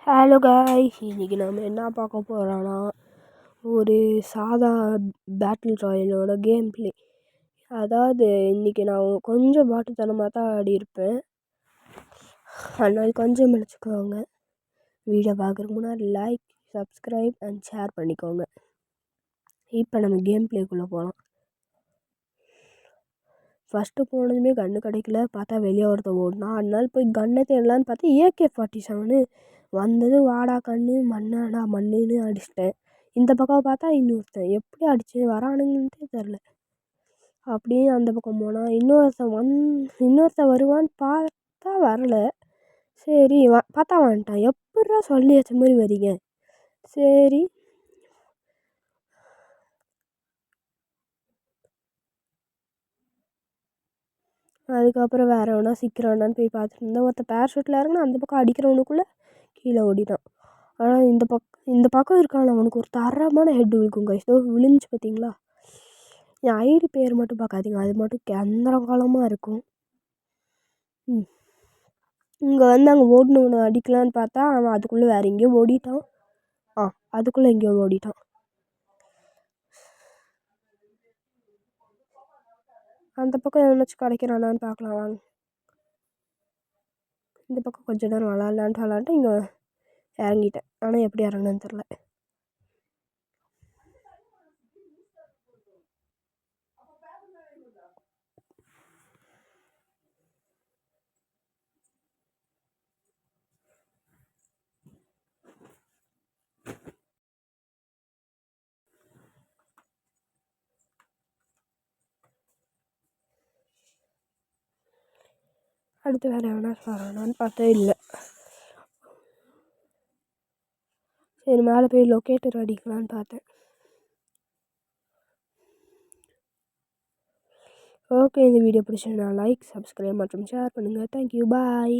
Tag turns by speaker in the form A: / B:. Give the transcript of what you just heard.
A: Hello guys, இன்றைக்கி நம்ம என்ன பார்க்க போகிறோன்னா ஒரு சாதா பேட்டில் ராயலோட கேம் பிளே. அதாவது இன்றைக்கி நான் கொஞ்சம் பாட்டுத்தனமாக தான் ஆடியிருப்பேன், அதனால் கொஞ்சம் நினச்சிக்கோங்க. வீடியோ பார்க்குறதுக்கு முன்னாடி லைக், சப்ஸ்கிரைப் அண்ட் ஷேர் பண்ணிக்கோங்க. இப்போ நம்ம கேம் பிளேக்குள்ளே போகலாம். ஃபஸ்ட்டு போனதுமே கன்று கிடைக்கல, பார்த்தா வெளியே ஒருத்தர் ஓடினா, அதனால போய் கன்னை தேடலான்னு பார்த்தா AK-47 வந்தது. வாடா கண்ணு மண்ணாடா மண்ணுன்னு அடிச்சிட்டேன். இந்த பக்கம் பார்த்தா இன்னொருத்தன், எப்படி அடிச்சு வரானுங்கன்ட்டே தெரில. அப்படியே அந்த பக்கம் போனால் இன்னொருத்தன் வருவான்னு பார்த்தா வரல. சரி பார்த்தா வந்துட்டான். எப்பட்றா சொல்லி வச்ச மாதிரி வரீங்க? சரி அதுக்கப்புறம் வேறு எவனா சிக்கிறானான்னு போய் பார்த்துட்டு இருந்தேன். ஒருத்தர் பேராஷூட்டில் இறங்கினா அந்த பக்கம் அடிக்கிறவனுக்குள்ளே கீழே ஓடிட்டான். ஆனால் இந்த பக்கம் இருக்கான், அவனுக்கு ஒரு தரமான ஹெட் விழுக்கும் கைஸ். விழுந்துச்சு பார்த்தீங்களா? என் ஐடி பேர் மட்டும் பார்க்காதீங்க, அது மட்டும் கேந்திர காலமாக இருக்கும். இங்கே வந்து அங்கே ஓடினவனை அடிக்கலான்னு பார்த்தா அவன் அதுக்குள்ளே வேறு எங்கேயோ ஓடிட்டான். அதுக்குள்ளே எங்கேயோ ஓடிட்டான். அந்த பக்கம் எவனாச்சும் கிடைக்கிறானான்னு பார்க்கலாம் வாங்க. இந்த பக்கம் கொஞ்சம் நேரம் விளாட்லான்ட்டு இங்கே இறங்கிட்டேன். ஆனால் எப்படி இறங்கினேன்னு தெரில. அடுத்து வேறு எவனா வரானான்னு பார்த்தா இல்லை. சரி மேலே போய் லொக்கேட்டர் அடிக்கலான்னு பார்த்தேன். ஓகே, இந்த வீடியோ பிடிச்சிருந்தா லைக், சப்ஸ்கிரைப் மற்றும் ஷேர் பண்ணுங்கள். தேங்க்யூ, பாய்.